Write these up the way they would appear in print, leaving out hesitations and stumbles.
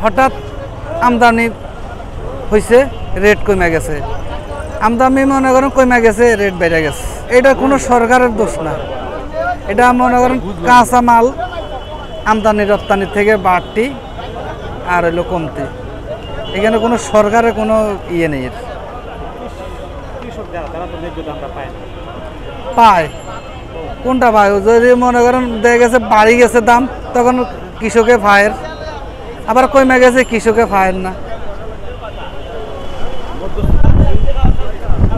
হঠাৎ আমদানি হয়েছে, রেট কমে গেছে। আমদানি মনে করেন কমে গেছে, রেট বেড়ে গেছে। এটা কোনো সরকারের দোষ না, এটা মনে করেন কাঁচা মাল আমদানি রপ্তানি থেকে বাড়তি আর হইলো কমতি। এখানে কোনো সরকারের কোনো ইয়ে নেই। পায় কোনটা পায়? যদি মনে করেন দেখা গেছে বাড়ি গেছে দাম, তখন কৃষকে পায়ের, আবার কমে গেছে কৃষকে পায়ের না।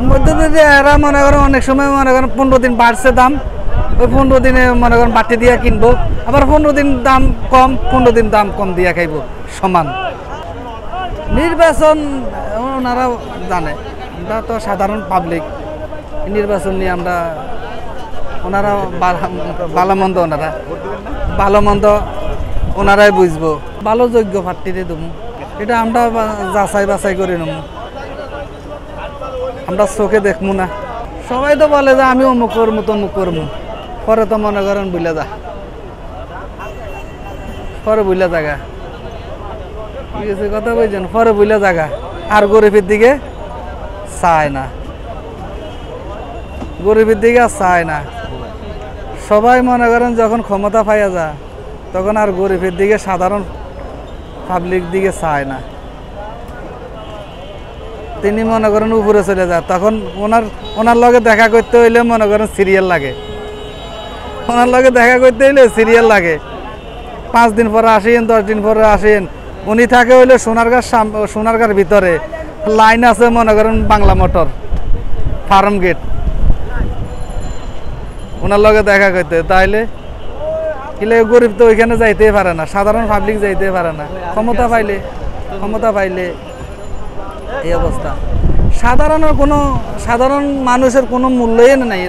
মধ্যে এরা মনে করেন অনেক সময় মনে করেন 15 দিন বাড়ছে দাম, ওই 15 দিনে মনে করেন বাটি দিয়ে কিনবো, আবার 15 দিন দাম কম, 15 দিন দাম কম দিয়ে খাইবো, সমান। নির্বাচন ওনারা জানে, আমরা তো সাধারণ পাবলিক। নির্বাচন নিয়ে আমরা ওনারা ভালো মন্দ, ওনারা ভালো মন্দ ওনারাই বুঝবো। ভালো যোগ্য প্রার্থীরে দেবো, এটা আমরা যাচাই বাছাই করে নেব, আমরা চোখে দেখবো না। সবাই তো বলে যে আমি অমুক করবো তমুক করবো, পরে তো মনে করেন বুঝলে যা, পরে বুঝলে জায়গা, ঠিক আছে কথা বলছেন, পরে বুঝলে জায়গা। আর গরিবের দিকে চায় না, গরিবের দিকে আর চায় না। সবাই মনে করেন যখন ক্ষমতা পাইয়া যায়, তখন আর গরিবের দিকে, সাধারণ পাবলিক দিকে চায় না। তিনি মনে করেন উপরে চলে যায়, তখন ওনার লগে দেখা করতে হইলে মনে করেন সিরিয়াল লাগে, ওনার লগে দেখা করতে হইলে সিরিয়াল লাগে। 5 দিন পরে আসেন, 10 দিন পরে আসেন। উনি থাকে হইলে সোনারগাঁর ভিতরে, লাইন আছে মনে করেন বাংলা মোটর, ফার্ম গেট, ওনার লগে দেখা করতে। তাইলে কিলে গরিব তো ওইখানে যাইতেই পারে না, সাধারণ পাবলিক যাইতে পারে না। ক্ষমতা পাইলে এই অবস্থা। সাধারণ মানুষের কোনো মূল্যই নাই।